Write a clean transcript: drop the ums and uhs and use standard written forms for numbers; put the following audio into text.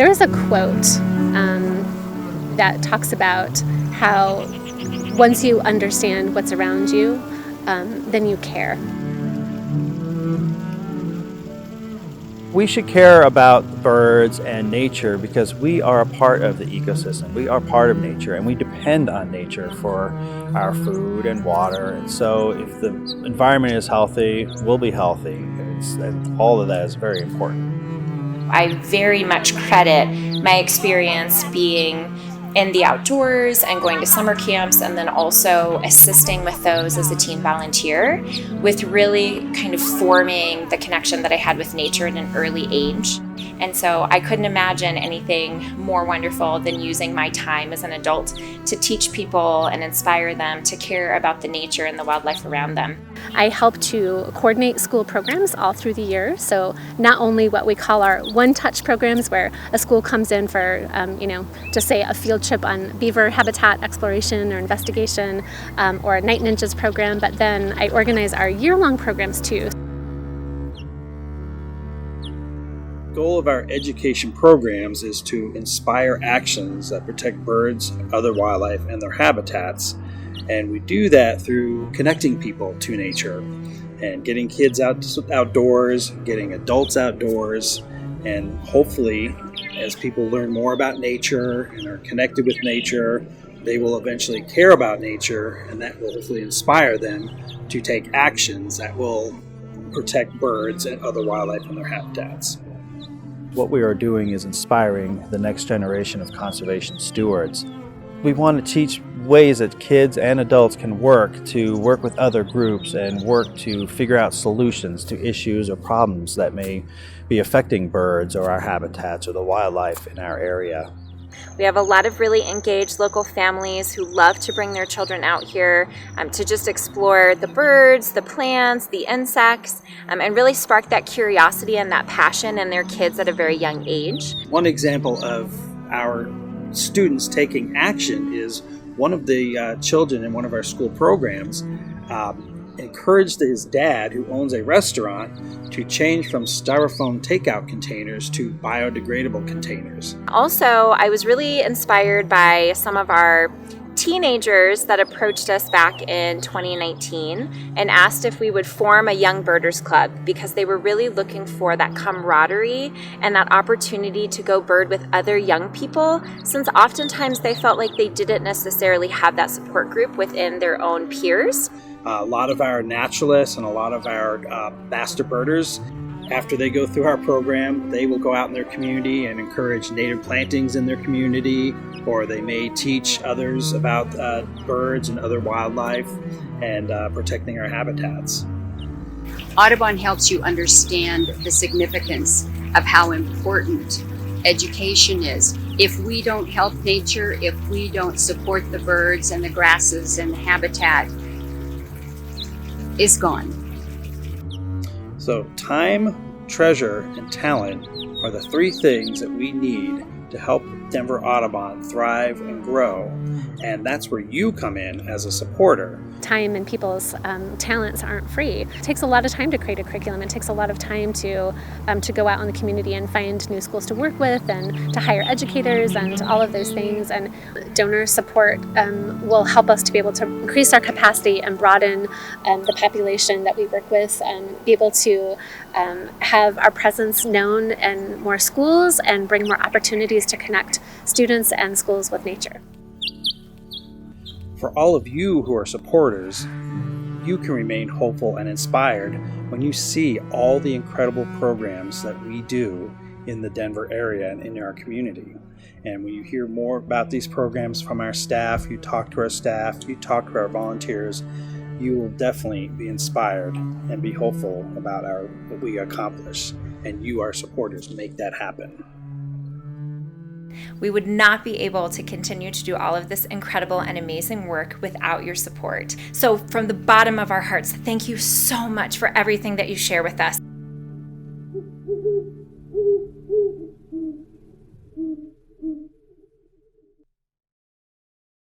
There is a quote that talks about how once you understand what's around you, then you care. We should care about birds and nature because we are a part of the ecosystem. We are part of nature and we depend on nature for our food and water. And so if the environment is healthy, we'll be healthy. And all of that is very important. I very much credit my experience being in the outdoors and going to summer camps, and then also assisting with those as a teen volunteer, with really kind of forming the connection that I had with nature at an early age. And so I couldn't imagine anything more wonderful than using my time as an adult to teach people and inspire them to care about the nature and the wildlife around them. I help to coordinate school programs all through the year. So not only what we call our one-touch programs, where a school comes in for, just say a field trip on beaver habitat exploration or investigation, or a Night Ninjas program, but then I organize our year-long programs too. The goal of our education programs is to inspire actions that protect birds, other wildlife, and their habitats. And we do that through connecting people to nature and getting kids outdoors, getting adults outdoors, and hopefully, as people learn more about nature and are connected with nature, they will eventually care about nature, and that will hopefully inspire them to take actions that will protect birds and other wildlife and their habitats. What we are doing is inspiring the next generation of conservation stewards. We want to teach ways that kids and adults can work with other groups and work to figure out solutions to issues or problems that may be affecting birds or our habitats or the wildlife in our area. We have a lot of really engaged local families who love to bring their children out here to just explore the birds, the plants, the insects, and really spark that curiosity and that passion in their kids at a very young age. One example of our students taking action is one of the children in one of our school programs encouraged his dad, who owns a restaurant, to change from styrofoam takeout containers to biodegradable containers. Also, I was really inspired by some of our teenagers that approached us back in 2019 and asked if we would form a Young Birders Club, because they were really looking for that camaraderie and that opportunity to go bird with other young people, since oftentimes they felt like they didn't necessarily have that support group within their own peers. A lot of our naturalists and a lot of our master birders, after they go through our program, they will go out in their community and encourage native plantings in their community, or they may teach others about birds and other wildlife and protecting our habitats. Audubon helps you understand the significance of how important education is. If we don't help nature, if we don't support the birds and the grasses and the habitat, is gone. So time, treasure, and talent are the three things that we need to help Denver Audubon thrive and grow, and that's where you come in as a supporter. Time and people's talents aren't free. It takes a lot of time to create a curriculum. It takes a lot of time to go out in the community and find new schools to work with and to hire educators and all of those things. And donor support will help us to be able to increase our capacity and broaden the population that we work with, and be able to have our presence known in more schools and bring more opportunities to connect students and schools with nature. For all of you who are supporters, you can remain hopeful and inspired when you see all the incredible programs that we do in the Denver area and in our community. And when you hear more about these programs from our staff, you talk to our staff, you talk to our volunteers, you will definitely be inspired and be hopeful about what we accomplish. And you, our supporters, make that happen. We would not be able to continue to do all of this incredible and amazing work without your support. So from the bottom of our hearts, thank you so much for everything that you share with us.